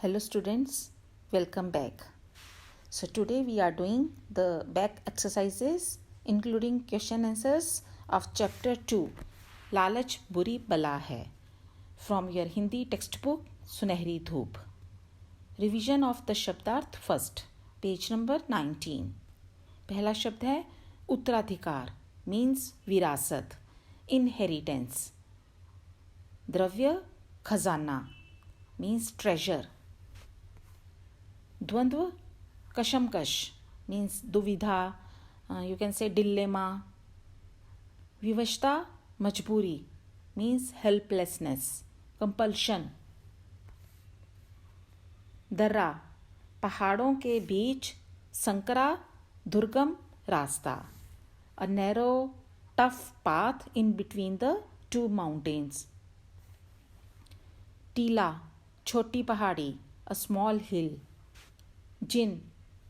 Hello students, welcome back. So today we are doing the back exercises including question answers of chapter 2 लालच बुरी बला है from your Hindi textbook सुनहरी धूप. Revision of the शब्दार्थ first, page number 19. पहला शब्द है उत्तराधिकार means विरासत, inheritance. द्रव्य खजाना means treasure. द्वंद्व कशमकश मीन्स दुविधा, यू कैन से डिलेमा. विवशता मजबूरी मीन्स हेल्पलेसनेस, कंपल्शन. दर्रा पहाड़ों के बीच संकरा दुर्गम रास्ता, a narrow tough path in between the two mountains. टीला छोटी पहाड़ी, अ स्मॉल हिल. जिन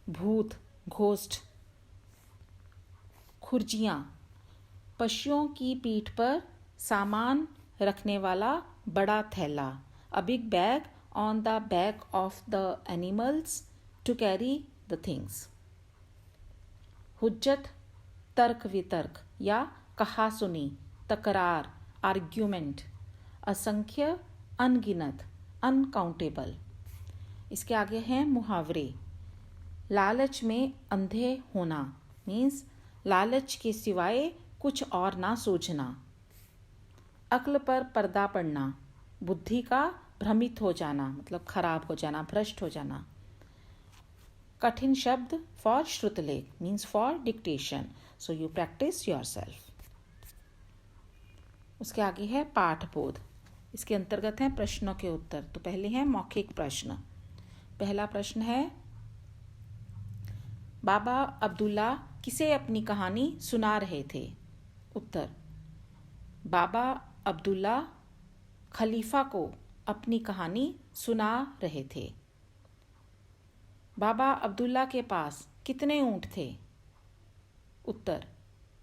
भूत घोस्ट. खुर्जियाँ पशुओं की पीठ पर सामान रखने वाला बड़ा थैला, a big bag on the back of the animals to carry the things. हुज्जत तर्क वितर्क या कहासुनी, तकरार, आर्ग्यूमेंट. असंख्य अनगिनत, अनकाउंटेबल. इसके आगे हैं मुहावरे. लालच में अंधे होना मीन्स लालच के सिवाय कुछ और ना सूझना. अक्ल पर पर्दा पड़ना, बुद्धि का भ्रमित हो जाना मतलब खराब हो जाना, भ्रष्ट हो जाना. कठिन शब्द फॉर श्रुतलेख means for dictation, so you practice yourself. उसके आगे है पाठबोध. इसके अंतर्गत हैं प्रश्नों के उत्तर. तो पहले हैं मौखिक प्रश्न. पहला प्रश्न है बाबा अब्दुल्ला किसे अपनी कहानी सुना रहे थे. उत्तर बाबा अब्दुल्ला खलीफा को अपनी कहानी सुना रहे थे. बाबा अब्दुल्ला के पास कितने ऊंट थे. उत्तर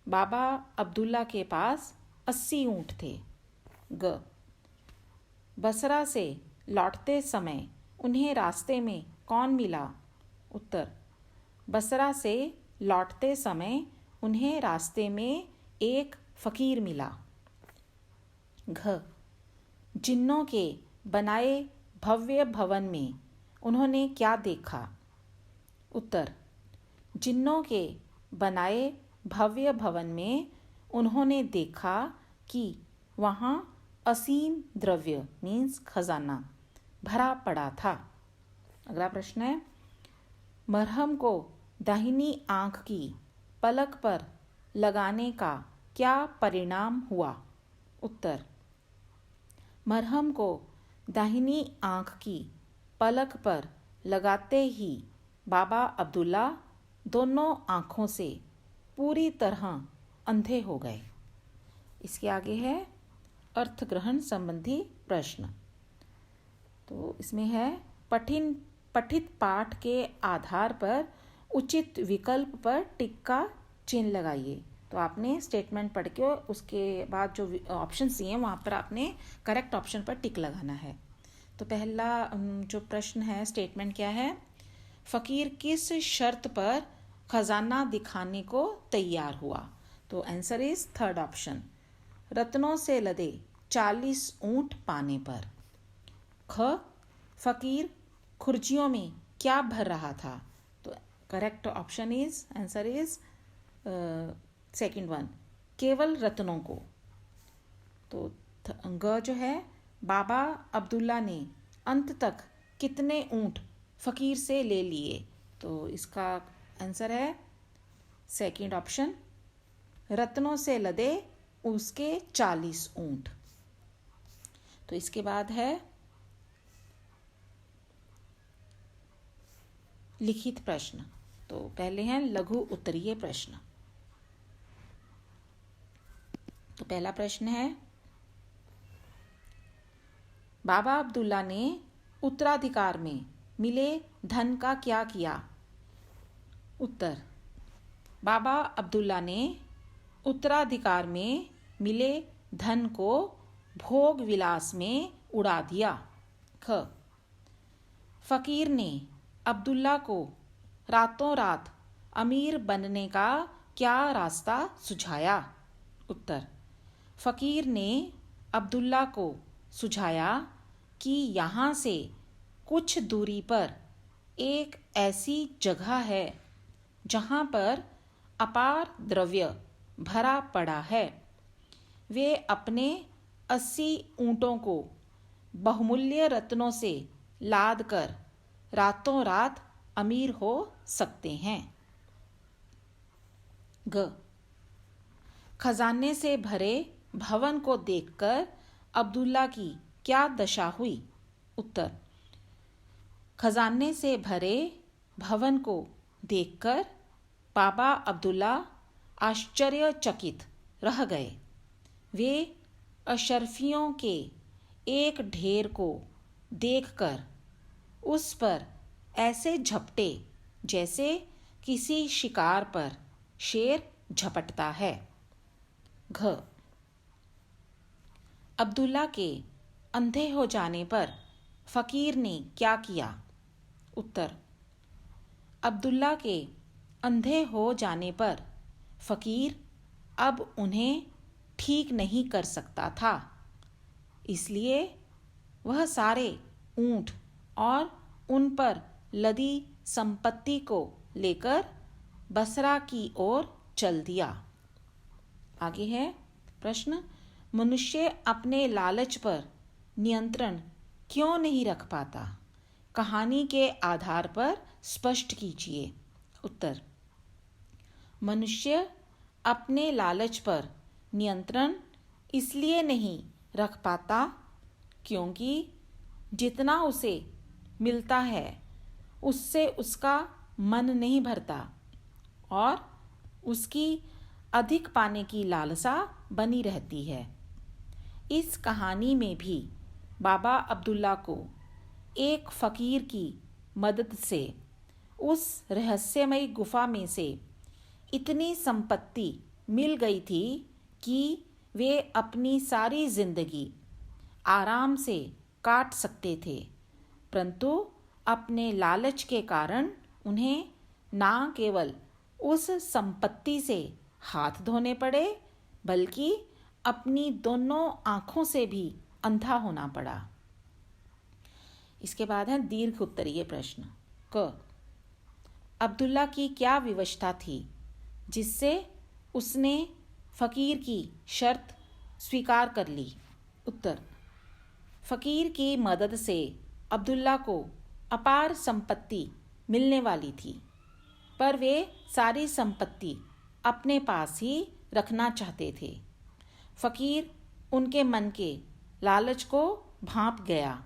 बाबा अब्दुल्ला के पास 80 ऊंट थे. ग बसरा से लौटते समय उन्हें रास्ते में कौन मिला. उत्तर बसरा से लौटते समय उन्हें रास्ते में एक फकीर मिला. घ जिन्नों के बनाए भव्य भवन में उन्होंने क्या देखा. उत्तर जिन्नों के बनाए भव्य भवन में उन्होंने देखा कि वहाँ असीम द्रव्य मीन्स खजाना भरा पड़ा था. अगला प्रश्न है मरहम को दाहिनी आंख की पलक पर लगाने का क्या परिणाम हुआ. उत्तर मरहम को दाहिनी आंख की पलक पर लगाते ही बाबा अब्दुल्ला दोनों आंखों से पूरी तरह अंधे हो गए. इसके आगे है अर्थग्रहण संबंधी प्रश्न. तो इसमें है पठित पाठ के आधार पर उचित विकल्प पर टिक का चिन्ह लगाइए. तो आपने स्टेटमेंट पढ़ के उसके बाद जो ऑप्शन दिए हैं वहाँ पर आपने करेक्ट ऑप्शन पर टिक लगाना है. तो पहला जो प्रश्न है स्टेटमेंट क्या है. फ़कीर किस शर्त पर खजाना दिखाने को तैयार हुआ. तो आंसर इज थर्ड ऑप्शन, रत्नों से लदे 40 ऊंट पाने पर. ख फ़कीर खुर्जियों में क्या भर रहा था. तो correct option is answer is second one, केवल रत्नों को. तो ग जो है बाबा अब्दुल्ला ने अंत तक कितने ऊंट फ़कीर से ले लिए. तो इसका आंसर है सेकंड ऑप्शन, रत्नों से लदे उसके 40 ऊंट. तो इसके बाद है लिखित प्रश्न. तो पहले हैं लघु उत्तरीय प्रश्न. तो पहला प्रश्न है बाबा अब्दुल्ला ने उत्तराधिकार में मिले धन का क्या किया. उत्तर बाबा अब्दुल्ला ने उत्तराधिकार में मिले धन को भोग विलास में उड़ा दिया. ख फकीर ने अब्दुल्ला को रातों रात अमीर बनने का क्या रास्ता सुझाया? उत्तर, फकीर ने अब्दुल्ला को सुझाया कि यहाँ से कुछ दूरी पर एक ऐसी जगह है जहाँ पर अपार द्रव्य भरा पड़ा है। वे अपने 80 ऊँटों को बहुमूल्य रत्नों से लाद कर रातों रात अमीर हो सकते हैं। ग, खजाने से भरे भवन को देखकर अब्दुल्ला की क्या दशा हुई? उत्तर, खजाने से भरे भवन को देखकर बाबा अब्दुल्ला आश्चर्यचकित रह गए। वे अशरफियों के एक ढेर को देखकर उस पर ऐसे झपटे जैसे किसी शिकार पर शेर झपटता है। घ, अब्दुल्ला के अंधे हो जाने पर फकीर ने क्या किया? उत्तर, अब्दुल्ला के अंधे हो जाने पर फकीर अब उन्हें ठीक नहीं कर सकता था, इसलिए वह सारे ऊँट और उन पर लदी संपत्ति को लेकर बसरा की ओर चल दिया। आगे है प्रश्न, मनुष्य अपने लालच पर नियंत्रण क्यों नहीं रख पाता? कहानी के आधार पर स्पष्ट कीजिए। उत्तर, मनुष्य अपने लालच पर नियंत्रण इसलिए नहीं रख पाता क्योंकि जितना उसे मिलता है उससे उसका मन नहीं भरता और उसकी अधिक पाने की लालसा बनी रहती है। इस कहानी में भी बाबा अब्दुल्ला को एक फ़कीर की मदद से उस रहस्यमयी गुफा में से इतनी संपत्ति मिल गई थी कि वे अपनी सारी जिंदगी आराम से काट सकते थे, परंतु अपने लालच के कारण उन्हें ना केवल उस संपत्ति से हाथ धोने पड़े बल्कि अपनी दोनों आँखों से भी अंधा होना पड़ा। इसके बाद है दीर्घ उत्तरीय प्रश्न। क, अब्दुल्ला की क्या विवशता थी जिससे उसने फ़कीर की शर्त स्वीकार कर ली? उत्तर, फ़कीर की मदद से अब्दुल्ला को अपार संपत्ति मिलने वाली थी, पर वे सारी संपत्ति अपने पास ही रखना चाहते थे। फ़कीर उनके मन के लालच को भांप गया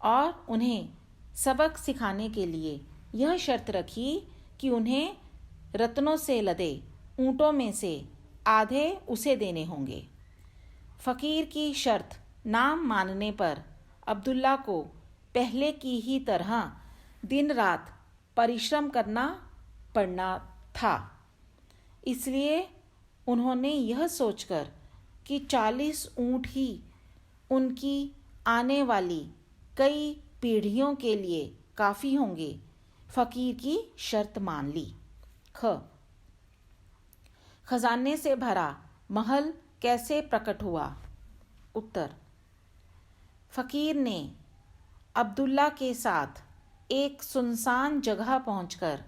और उन्हें सबक सिखाने के लिए यह शर्त रखी कि उन्हें रत्नों से लदे ऊँटों में से आधे उसे देने होंगे। फ़कीर की शर्त ना मानने पर अब्दुल्ला को पहले की ही तरह दिन रात परिश्रम करना पड़ना था, इसलिए उन्होंने यह सोचकर कि 40 ऊँट ही उनकी आने वाली कई पीढ़ियों के लिए काफ़ी होंगे, फ़कीर की शर्त मान ली। ख, खजाने से भरा महल कैसे प्रकट हुआ? उत्तर, फ़कीर ने अब्दुल्ला के साथ एक सुनसान जगह पहुंचकर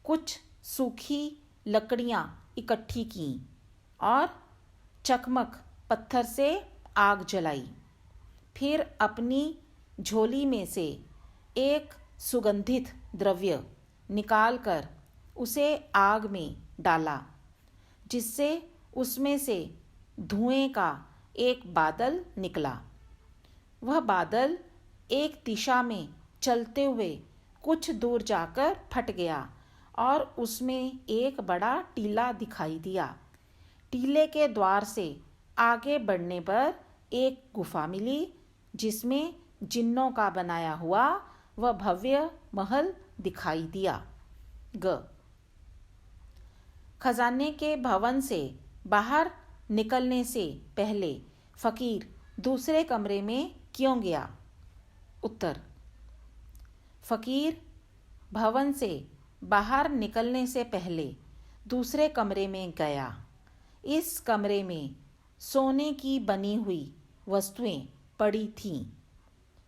कुछ सूखी लकड़ियां इकट्ठी कीं और चकमक पत्थर से आग जलाई। फिर अपनी झोली में से एक सुगंधित द्रव्य निकालकर उसे आग में डाला, जिससे उसमें से धुएं का एक बादल निकला। वह बादल एक दिशा में चलते हुए कुछ दूर जाकर फट गया और उसमें एक बड़ा टीला दिखाई दिया। टीले के द्वार से आगे बढ़ने पर एक गुफा मिली जिसमें जिन्नों का बनाया हुआ वह भव्य महल दिखाई दिया। ग, खजाने के भवन से बाहर निकलने से पहले फ़कीर दूसरे कमरे में क्यों गया? उत्तर, फकीर भवन से बाहर निकलने से पहले दूसरे कमरे में गया। इस कमरे में सोने की बनी हुई वस्तुएं पड़ी थीं।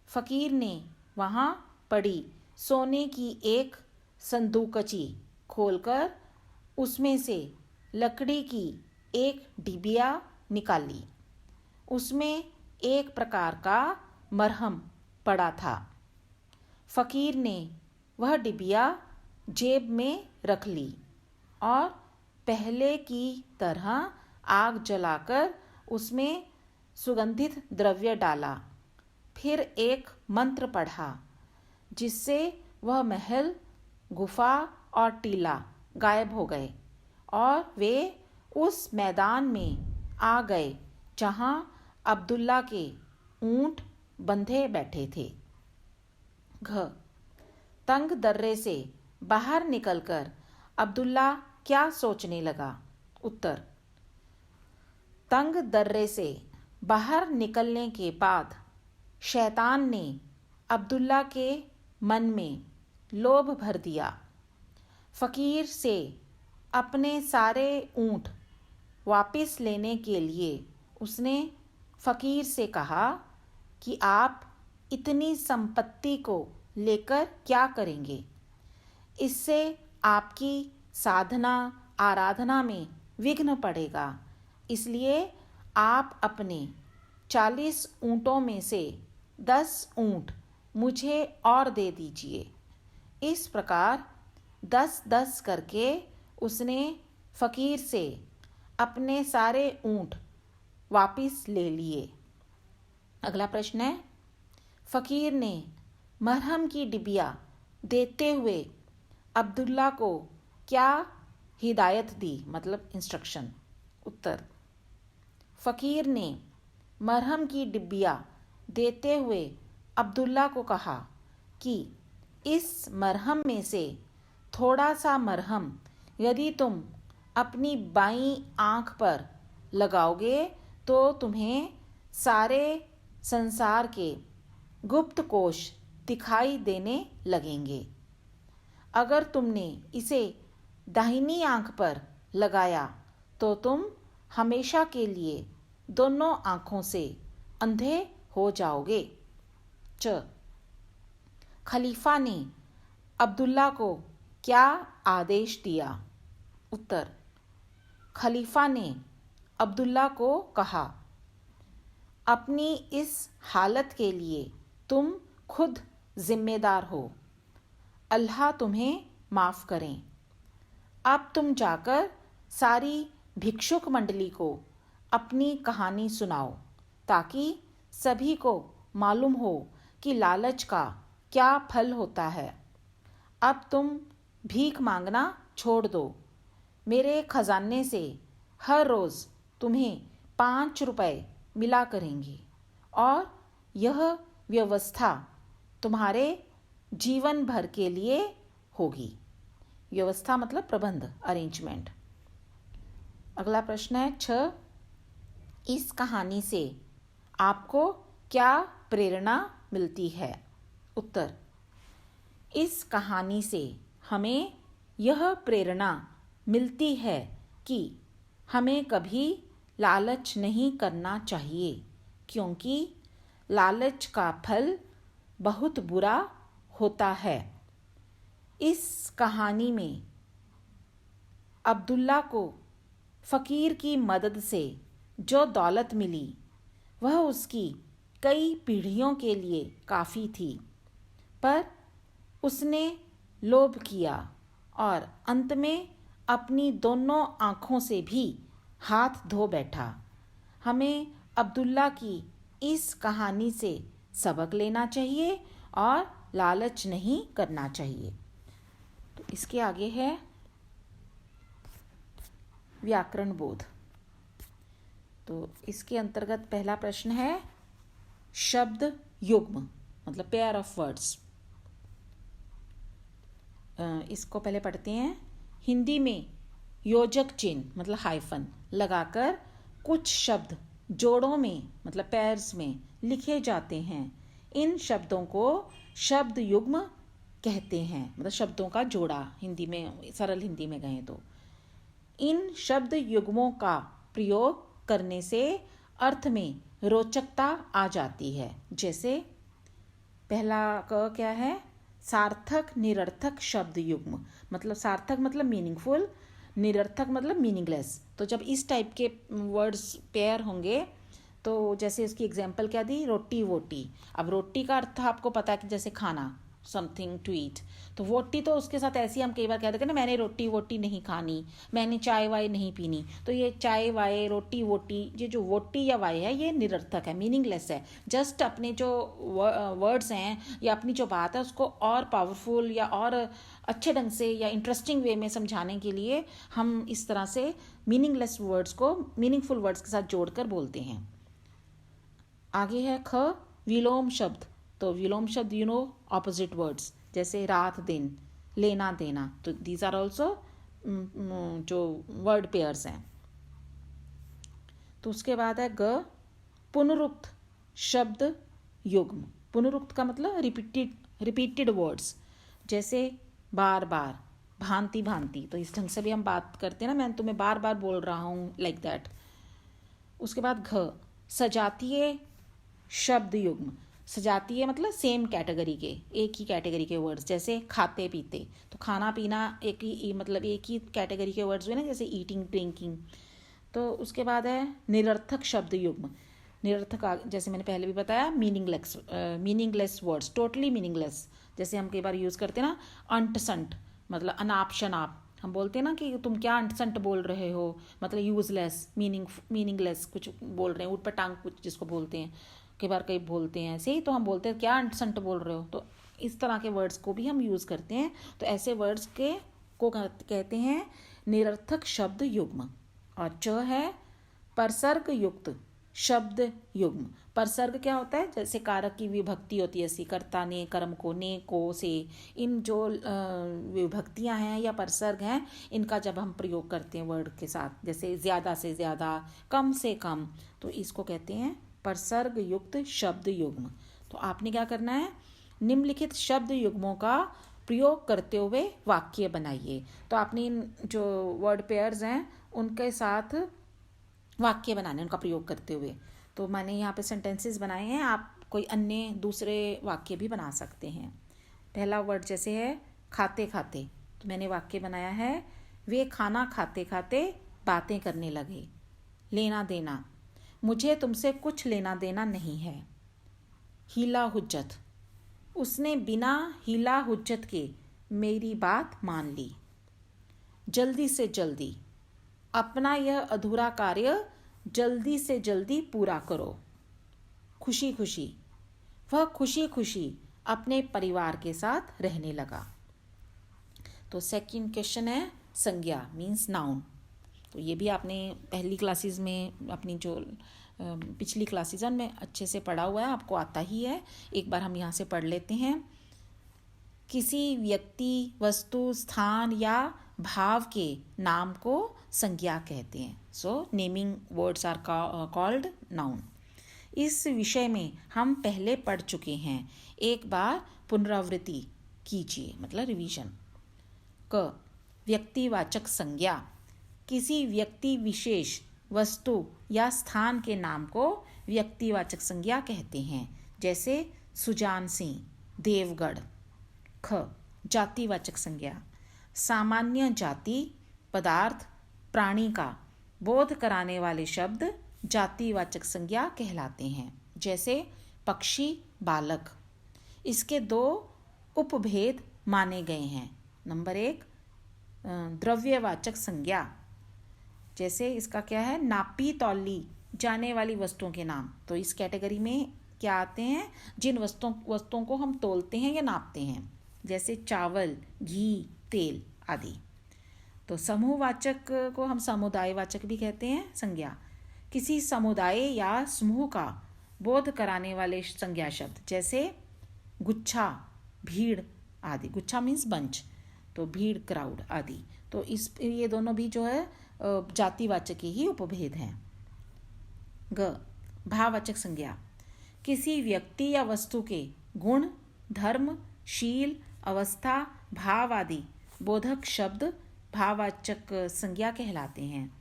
फकीर ने वहाँ पड़ी सोने की एक संदूकची खोलकर उसमें से लकड़ी की एक डिबिया निकाली। उसमें एक प्रकार का मरहम पड़ा था। फकीर ने वह डिबिया जेब में रख ली और पहले की तरह आग जलाकर उसमें सुगंधित द्रव्य डाला। फिर एक मंत्र पढ़ा जिससे वह महल, गुफा और टीला गायब हो गए और वे उस मैदान में आ गए जहाँ अब्दुल्ला के ऊंट बंधे बैठे थे। घ तंग दर्रे से बाहर निकलकर अब्दुल्ला क्या सोचने लगा? उत्तर, तंग दर्रे से बाहर निकलने के बाद शैतान ने अब्दुल्ला के मन में लोभ भर दिया। फकीर से अपने सारे ऊंट वापस लेने के लिए उसने फकीर से कहा कि आप इतनी संपत्ति को लेकर क्या करेंगे? इससे आपकी साधना आराधना में विघ्न पड़ेगा, इसलिए आप अपने 40 ऊँटों में से 10 ऊँट मुझे और दे दीजिए। इस प्रकार 10-10 करके उसने फकीर से अपने सारे ऊँट वापस ले लिए। अगला प्रश्न है, फकीर ने मरहम की डिबिया देते हुए अब्दुल्ला को क्या हिदायत दी, मतलब इंस्ट्रक्शन? उत्तर, फकीर ने मरहम की डिबिया देते हुए अब्दुल्ला को कहा कि इस मरहम में से थोड़ा सा मरहम यदि तुम अपनी बाईं आंख पर लगाओगे तो तुम्हें सारे संसार के गुप्त कोश दिखाई देने लगेंगे। अगर तुमने इसे दाहिनी आंख पर लगाया तो तुम हमेशा के लिए दोनों आंखों से अंधे हो जाओगे। च खलीफा ने अब्दुल्ला को क्या आदेश दिया? उत्तर, खलीफा ने अब्दुल्ला को कहा, अपनी इस हालत के लिए तुम खुद जिम्मेदार हो। अल्लाह तुम्हें माफ़ करें। अब तुम जाकर सारी भिक्षुक मंडली को अपनी कहानी सुनाओ ताकि सभी को मालूम हो कि लालच का क्या फल होता है। अब तुम भीख मांगना छोड़ दो। मेरे खजाने से हर रोज़ तुम्हें 5 रुपए मिला करेंगे और यह व्यवस्था तुम्हारे जीवन भर के लिए होगी। व्यवस्था मतलब प्रबंध, अरेंजमेंट। अगला प्रश्न है 6, इस कहानी से आपको क्या प्रेरणा मिलती है? उत्तर, इस कहानी से हमें यह प्रेरणा मिलती है कि हमें कभी लालच नहीं करना चाहिए, क्योंकि लालच का फल बहुत बुरा होता है। इस कहानी में अब्दुल्ला को फ़कीर की मदद से जो दौलत मिली वह उसकी कई पीढ़ियों के लिए काफ़ी थी, पर उसने लोभ किया और अंत में अपनी दोनों आँखों से भी हाथ धो बैठा। हमें अब्दुल्ला की इस कहानी से सबक लेना चाहिए और लालच नहीं करना चाहिए। तो इसके आगे है व्याकरण बोध। तो इसके अंतर्गत पहला प्रश्न है शब्द युग्म, मतलब पेयर ऑफ वर्ड्स। इसको पहले पढ़ते हैं। हिंदी में योजक चिन्ह मतलब हाइफन लगाकर कुछ शब्द जोड़ों में मतलब पेयर्स में लिखे जाते हैं। इन शब्दों को शब्द युग्म कहते हैं, मतलब शब्दों का जोड़ा, हिंदी में, सरल हिंदी में कहें तो। इन शब्द युग्मों का प्रयोग करने से अर्थ में रोचकता आ जाती है। जैसे पहला क क्या है, सार्थक निरर्थक शब्द युग्म, मतलब सार्थक मतलब मीनिंगफुल, निरर्थक मतलब मीनिंगलेस। तो जब इस टाइप के वर्ड्स पेयर होंगे तो जैसे इसकी एग्जांपल क्या दी, रोटी वोटी। अब रोटी का अर्थ आपको पता है कि जैसे खाना, समथिंग टू ईट। तो वोटी तो उसके साथ ऐसे ही हम कई बार कहते हैं ना, मैंने रोटी वोटी नहीं खानी, मैंने चाय वाय नहीं पीनी। तो ये चाय वाय, रोटी वोटी, ये जो वोटी या वाय है ये निरर्थक है, मीनिंगलेस है। जस्ट अपने जो वर्ड्स हैं या अपनी जो बात है उसको और पावरफुल या और अच्छे ढंग से या इंटरेस्टिंग वे में समझाने के लिए हम इस तरह से मीनिंगलेस वर्ड्स को मीनिंगफुल वर्ड्स के साथ जोड़कर बोलते हैं। आगे है ख, विलोम शब्द। तो विलोम शब्द ऑपोजिट वर्ड्स, जैसे रात दिन, लेना देना। तो दीज आर ऑल्सो जो वर्ड पेयर्स हैं। तो उसके बाद है ग, पुनरुक्त शब्द युग्म। पुनरुक्त का मतलब रिपीटेड वर्ड्स, जैसे बार बार, भांति भांति। तो इस ढंग से भी हम बात करते हैं ना, मैं तुम्हें बार बार बोल रहा हूँ, लाइक दैट। उसके बाद घ, सजातीय शब्द युग्म। सजातीय मतलब सेम कैटेगरी के, एक ही कैटेगरी के वर्ड्स, जैसे खाते पीते। तो खाना पीना एक ही, मतलब एक ही कैटेगरी के वर्ड्स हुए ना, जैसे ईटिंग ड्रिंकिंग। तो उसके बाद है निरर्थक शब्द युग्म। निरर्थक जैसे मैंने पहले भी बताया, मीनिंगलेस वर्ड्स, टोटली मीनिंगलेस। जैसे हम कई बार यूज़ करते हैं ना, अंट संट, मतलब अनाप शनाप। हम बोलते हैं ना कि तुम क्या अंट संट बोल रहे हो, मतलब यूजलेस, मीनिंगलेस कुछ बोल रहे हैं, ऊट पटांग कुछ जिसको बोलते हैं, कई बार कई बोलते हैं ऐसे ही। तो हम बोलते हैं क्या अंट संट बोल रहे हो। तो इस तरह के वर्ड्स को भी हम यूज़ करते हैं। तो ऐसे वर्ड्स को कहते हैं निरर्थक शब्द युग्म। और च है परसर्ग युक्त शब्द युग्म। परसर्ग क्या होता है, जैसे कारक की विभक्ति होती है, ऐसी कर्ता ने, कर्म को, ने, को, से। इन जो विभक्तियां हैं या परसर्ग हैं, इनका जब हम प्रयोग करते हैं वर्ड के साथ, जैसे ज़्यादा से ज़्यादा, कम से कम, तो इसको कहते हैं परसर्ग युक्त शब्द युग्म। तो आपने क्या करना है, निम्नलिखित शब्द युग्मों का प्रयोग करते हुए वाक्य बनाइए। तो आपने इन जो वर्ड पेयर्स हैं उनके साथ वाक्य बनाने, उनका प्रयोग करते हुए। तो मैंने यहाँ पे सेंटेंसेस बनाए हैं, आप कोई अन्य दूसरे वाक्य भी बना सकते हैं। पहला वर्ड जैसे है खाते खाते, तो मैंने वाक्य बनाया है, वे खाना खाते खाते बातें करने लगे। लेना देना, मुझे तुमसे कुछ लेना देना नहीं है। हीला हुज्जत, उसने बिना हीला हुज्जत के मेरी बात मान ली। जल्दी से जल्दी, अपना यह अधूरा कार्य जल्दी से जल्दी पूरा करो। खुशी खुशी, वह खुशी खुशी अपने परिवार के साथ रहने लगा। तो सेकंड क्वेश्चन है संज्ञा, मीन्स नाउन। तो ये भी आपने पहली क्लासेस में, अपनी जो पिछली क्लासेस में अच्छे से पढ़ा हुआ है, आपको आता ही है। एक बार हम यहाँ से पढ़ लेते हैं। किसी व्यक्ति, वस्तु, स्थान या भाव के नाम को संज्ञा कहते हैं। So naming words are called noun. इस विषय में हम पहले पढ़ चुके हैं, एक बार पुनरावृत्ति कीजिए, मतलब रिवीजन। क, व्यक्तिवाचक संज्ञा, किसी व्यक्ति विशेष, वस्तु या स्थान के नाम को व्यक्तिवाचक संज्ञा कहते हैं, जैसे सुजान सिंह, देवगढ़। ख, जातिवाचक संज्ञा, सामान्य जाति, पदार्थ, प्राणी का बोध कराने वाले शब्द जातिवाचक संज्ञा कहलाते हैं, जैसे पक्षी, बालक। इसके दो उपभेद माने गए हैं। नंबर 1, द्रव्यवाचक संज्ञा, जैसे इसका क्या है, नापी तौली जाने वाली वस्तुओं के नाम। तो इस कैटेगरी में क्या आते हैं, जिन वस्तुओं को हम तोलते हैं या नापते हैं, जैसे चावल, घी, तेल आदि। तो समूहवाचक को हम समुदायवाचक भी कहते हैं संज्ञा, किसी समुदाय या समूह का बोध कराने वाले संज्ञा शब्द, जैसे गुच्छा, भीड़ आदि। गुच्छा मीन्स बंच, तो भीड़, क्राउड आदि। तो ये दोनों भी जो है जातिवाचक के ही उपभेद हैं। ग, भाववाचक संज्ञा, किसी व्यक्ति या वस्तु के गुण, धर्म, शील, अवस्था, भाव आदि बोधक शब्द भाववाचक संज्ञा कहलाते हैं,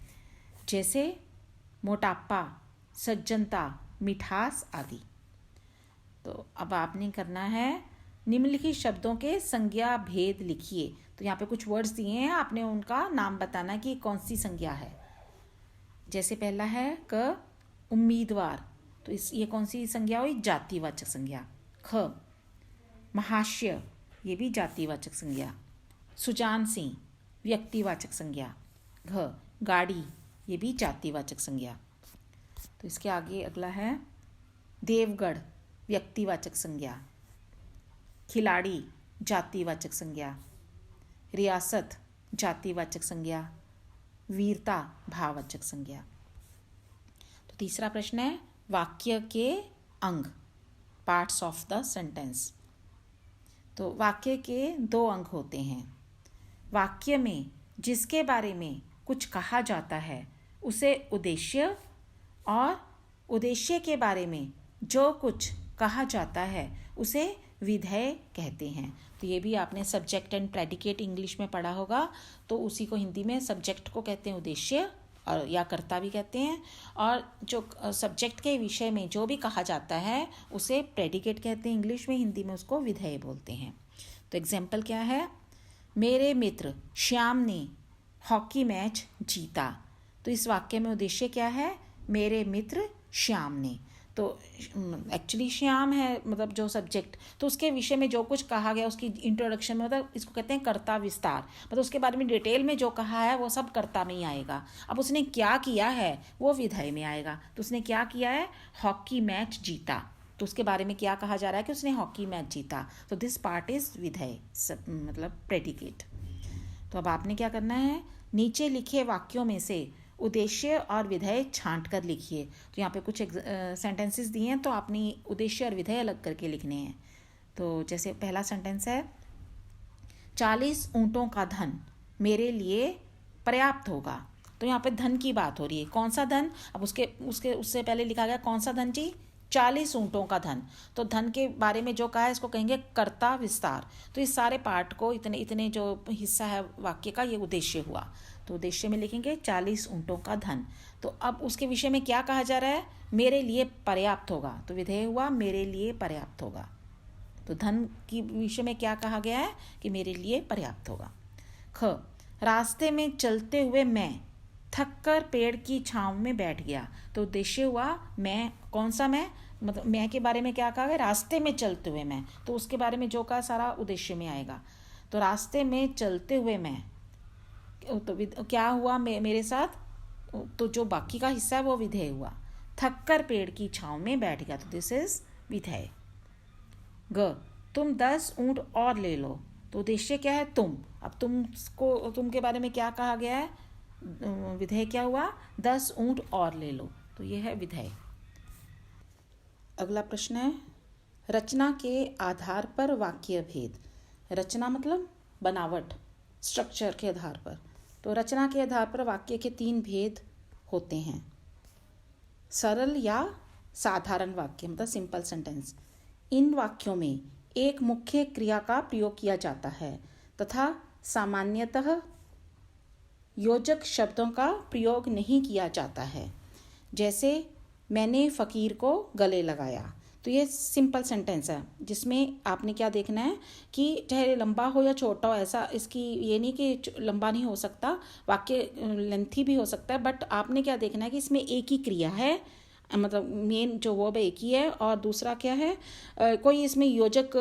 जैसे मोटापा, सज्जनता, मिठास आदि। तो अब आपने करना है निम्नलिखित शब्दों के संज्ञा भेद लिखिए। तो यहाँ पे कुछ वर्ड्स दिए हैं, आपने उनका नाम बताना कि कौन सी संज्ञा है। जैसे पहला है क उम्मीदवार, तो ये कौन सी संज्ञा हुई? जातिवाचक संज्ञा। ख महाशय, ये भी जातिवाचक संज्ञा। सुजान सिंह, व्यक्तिवाचक संज्ञा। घ गाड़ी, ये भी जातिवाचक संज्ञा। तो इसके आगे अगला है देवगढ़, व्यक्तिवाचक संज्ञा। खिलाड़ी, जातिवाचक संज्ञा। रियासत, जातिवाचक संज्ञा। वीरता, भाववाचक संज्ञा। तो तीसरा प्रश्न है वाक्य के अंग, पार्ट्स ऑफ द सेंटेंस। तो वाक्य के 2 अंग होते हैं। वाक्य में जिसके बारे में कुछ कहा जाता है उसे उद्देश्य, और उद्देश्य के बारे में जो कुछ कहा जाता है उसे विधेय कहते हैं। तो ये भी आपने सब्जेक्ट एंड प्रेडिकेट इंग्लिश में पढ़ा होगा, तो उसी को हिंदी में सब्जेक्ट को कहते हैं उद्देश्य, और या कर्ता भी कहते हैं, और जो सब्जेक्ट के विषय में जो भी कहा जाता है उसे प्रेडिकेट कहते हैं इंग्लिश में, हिंदी में उसको विधेय बोलते हैं। तो एग्जाम्पल क्या है? मेरे मित्र श्याम ने हॉकी मैच जीता। तो इस वाक्य में उद्देश्य क्या है? मेरे मित्र श्याम ने। तो एक्चुअली श्याम है मतलब जो सब्जेक्ट, तो उसके विषय में जो कुछ कहा गया उसकी इंट्रोडक्शन में, मतलब इसको कहते हैं कर्ता विस्तार, मतलब उसके बारे में डिटेल में जो कहा है वो सब कर्ता में ही आएगा। अब उसने क्या किया है वो विधेय में आएगा। तो उसने क्या किया है? हॉकी मैच जीता। तो उसके बारे में क्या कहा जा रहा है कि उसने हॉकी मैच जीता। तो दिस पार्ट इज विधेय, मतलब प्रेडिकेट। तो अब आपने क्या करना है, नीचे लिखे वाक्यों में से उद्देश्य और विधेय छांट कर लिखिए। तो यहाँ पे कुछ सेंटेंसेस दिए हैं, तो आपने उद्देश्य और विधेय अलग करके लिखने हैं। तो जैसे पहला सेंटेंस है 40 ऊँटों का धन मेरे लिए पर्याप्त होगा। तो यहाँ पे धन की बात हो रही है। कौन सा धन? अब उससे पहले लिखा गया कौन सा धन जी? 40 ऊँटों का धन। तो धन के बारे में जो कहा है इसको कहेंगे कर्ता विस्तार। तो इस सारे पार्ट को, इतने जो हिस्सा है वाक्य का, ये उद्देश्य हुआ। तो उद्देश्य में लिखेंगे 40 ऊँटों का धन। तो अब उसके विषय में क्या कहा जा रहा है? मेरे लिए पर्याप्त होगा। तो विधेय हुआ मेरे लिए पर्याप्त होगा। तो धन की विषय में क्या कहा गया है कि मेरे लिए पर्याप्त होगा। ख रास्ते में चलते हुए मैं थककर पेड़ की छांव में बैठ गया। तो उद्देश्य हुआ मैं, कौन सा मैं? मतलब मैं के बारे में क्या कहा गया? रास्ते में चलते हुए मैं। तो उसके बारे में जो कहा सारा उद्देश्य में आएगा। तो रास्ते में चलते हुए मैं, तो क्या हुआ मेरे साथ? तो जो बाकी का हिस्सा है वो विधेय हुआ। थककर पेड़ की छांव में बैठ गया। तो दिस इज विधेय। ग तुम 10 ऊँट और ले लो। तो उद्देश्य क्या है? तुम। अब तुम के बारे में क्या कहा गया है? विधेय क्या हुआ? 10 ऊँट और ले लो। तो ये है विधेय। अगला प्रश्न है रचना के आधार पर वाक्य भेद। रचना मतलब बनावट, स्ट्रक्चर के आधार पर। तो रचना के आधार पर वाक्य के 3 भेद होते हैं। सरल या साधारण वाक्य मतलब सिंपल सेंटेंस। इन वाक्यों में एक मुख्य क्रिया का प्रयोग किया जाता है तथा सामान्यतः योजक शब्दों का प्रयोग नहीं किया जाता है। जैसे मैंने फ़कीर को गले लगाया। तो ये सिंपल सेंटेंस है जिसमें आपने क्या देखना है कि चाहे लंबा हो या छोटा हो, ऐसा इसकी ये नहीं कि लंबा नहीं हो सकता, वाक्य लेंथी भी हो सकता है, बट आपने क्या देखना है कि इसमें एक ही क्रिया है, मतलब मेन जो वर्ब एक ही है, और दूसरा क्या है, कोई इसमें योजक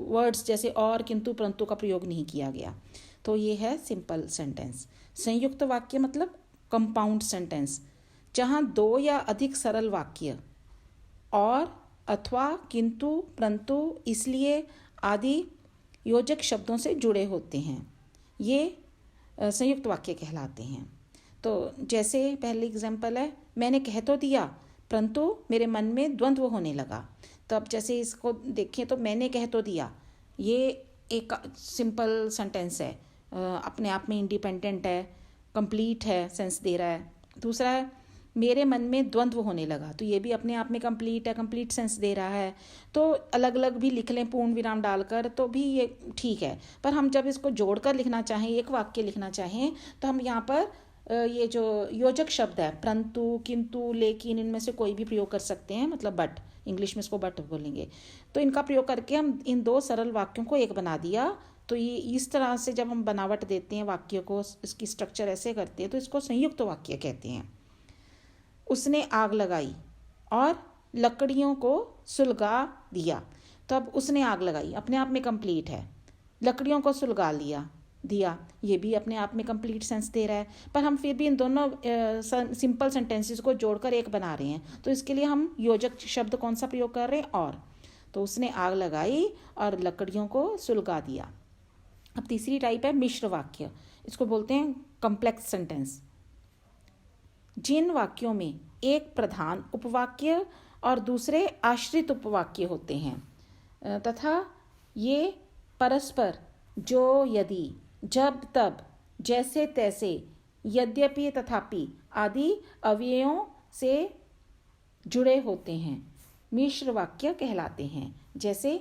वर्ड्स जैसे और, किंतु, परंतु का प्रयोग नहीं किया गया। तो ये है सिंपल सेंटेंस। संयुक्त वाक्य मतलब कंपाउंड सेंटेंस, जहाँ 2 या अधिक सरल वाक्य और, अथवा, किंतु, परंतु, इसलिए आदि योजक शब्दों से जुड़े होते हैं, ये संयुक्त वाक्य कहलाते हैं। तो जैसे पहले एग्जाम्पल है मैंने कह तो दिया परंतु मेरे मन में द्वंद्व होने लगा। तो अब जैसे इसको देखें तो मैंने कह तो दिया, ये एक सिंपल सेंटेंस है, अपने आप में इंडिपेंडेंट है, कंप्लीट है, सेंस दे रहा है। दूसरा है मेरे मन में द्वंद्व होने लगा, तो ये भी अपने आप में कंप्लीट है, कंप्लीट सेंस दे रहा है। तो अलग अलग भी लिख लें पूर्ण विराम डालकर तो भी ये ठीक है, पर हम जब इसको जोड़कर लिखना चाहें, एक वाक्य लिखना चाहें, तो हम यहाँ पर ये जो योजक शब्द है परंतु, किंतु, लेकिन, इनमें से कोई भी प्रयोग कर सकते हैं, मतलब बट, इंग्लिश में इसको बट बोलेंगे। तो इनका प्रयोग करके हम इन दो सरल वाक्यों को एक बना दिया। तो ये इस तरह से जब हम बनावट देते हैं वाक्य को, इसकी स्ट्रक्चर ऐसे करते हैं, तो इसको संयुक्त वाक्य कहते हैं। उसने आग लगाई और लकड़ियों को सुलगा दिया। तो अब उसने आग लगाई अपने आप में कंप्लीट है, लकड़ियों को सुलगा दिया, ये भी अपने आप में कंप्लीट सेंस दे रहा है, पर हम फिर भी इन दोनों सिंपल सेंटेंसेस को जोड़कर एक बना रहे हैं। तो इसके लिए हम योजक शब्द कौन सा प्रयोग कर रहे हैं, और। तो उसने आग लगाई और लकड़ियों को सुलगा दिया। अब तीसरी टाइप है मिश्र वाक्य, इसको बोलते हैं कॉम्प्लेक्स सेंटेंस। जिन वाक्यों में एक प्रधान उपवाक्य और दूसरे आश्रित उपवाक्य होते हैं तथा ये परस्पर जो, यदि, जब, तब, जैसे, तैसे, यद्यपि, तथापि आदि अव्ययों से जुड़े होते हैं, मिश्र वाक्य कहलाते हैं। जैसे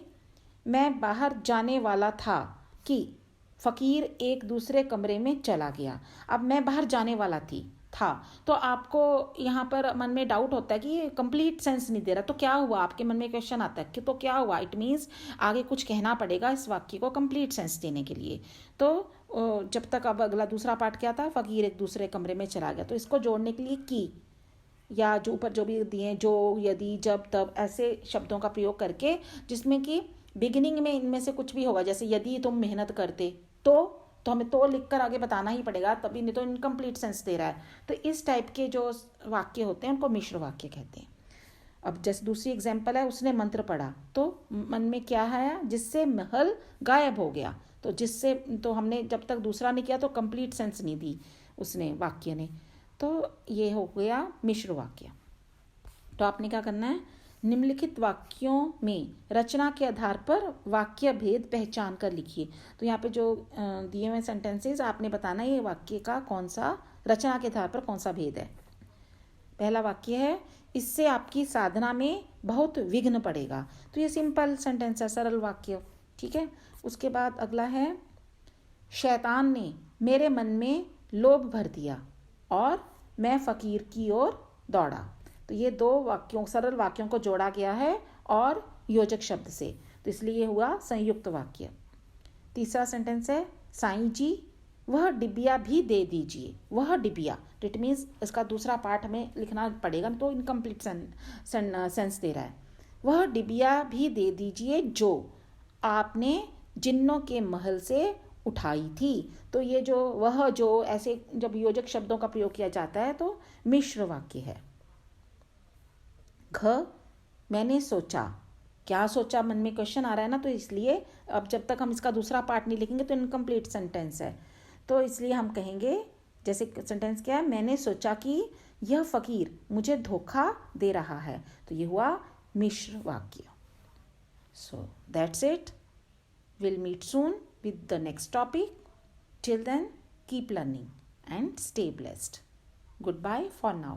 मैं बाहर जाने वाला था कि फ़कीर एक दूसरे कमरे में चला गया। अब मैं बाहर जाने वाला था, तो आपको यहाँ पर मन में डाउट होता है कि ये कंप्लीट सेंस नहीं दे रहा, तो क्या हुआ, आपके मन में क्वेश्चन आता है कि तो क्या हुआ। इट मीन्स आगे कुछ कहना पड़ेगा इस वाक्य को कंप्लीट सेंस देने के लिए। तो जब तक, अब अगला दूसरा पार्ट क्या था, फ़कीर एक दूसरे कमरे में चला गया, तो इसको जोड़ने के लिए की या जो ऊपर जो भी दिए, जो, यदि, जब, तब, ऐसे शब्दों का प्रयोग करके, जिसमें कि बिगिनिंग में इनमें से कुछ भी होगा। जैसे यदि तुम मेहनत करते तो हमें तो लिखकर आगे बताना ही पड़ेगा, तभी, नहीं तो इनकम्प्लीट सेंस दे रहा है। तो इस टाइप के जो वाक्य होते हैं उनको मिश्र वाक्य कहते हैं। अब जैसे दूसरी एग्जाम्पल है, उसने मंत्र पढ़ा, तो मन में क्या आया, जिससे महल गायब हो गया। तो जिससे, तो हमने जब तक दूसरा नहीं किया तो कंप्लीट सेंस नहीं दी उसने, वाक्य ने। तो ये हो गया मिश्र वाक्य। तो आपने क्या करना है, निम्नलिखित वाक्यों में रचना के आधार पर वाक्य भेद पहचान कर लिखिए। तो यहाँ पे जो दिए हुए सेंटेंसेस आपने बताना ये वाक्य का कौन सा, रचना के आधार पर कौन सा भेद है। पहला वाक्य है, इससे आपकी साधना में बहुत विघ्न पड़ेगा। तो ये सिंपल सेंटेंस है, सरल वाक्य, ठीक है। उसके बाद अगला है, शैतान ने मेरे मन में लोभ भर दिया और मैं फ़कीर की ओर दौड़ा। तो ये दो वाक्यों, सरल वाक्यों को जोड़ा गया है और योजक शब्द से, तो इसलिए ये हुआ संयुक्त वाक्य। तीसरा सेंटेंस है, साईं जी वह डिबिया भी दे दीजिए। वह डिबिया, इट मीन्स इसका दूसरा पार्ट हमें लिखना पड़ेगा, तो इनकम्प्लीट सेंस दे रहा है। वह डिबिया भी दे दीजिए जो आपने जिन्नों के महल से उठाई थी। तो ये जो, वह, जो, ऐसे जब योजक शब्दों का प्रयोग किया जाता है तो मिश्र वाक्य है। घ, मैंने सोचा, क्या सोचा, मन में क्वेश्चन आ रहा है ना, तो इसलिए अब जब तक हम इसका दूसरा पार्ट नहीं लिखेंगे तो इनकम्प्लीट सेंटेंस है, तो इसलिए हम कहेंगे, जैसे सेंटेंस क्या है, मैंने सोचा कि यह फ़कीर मुझे धोखा दे रहा है। तो ये हुआ मिश्र वाक्य। So that's it, will meet soon with the next topic. Till then, keep learning and stay blessed. Goodbye for now.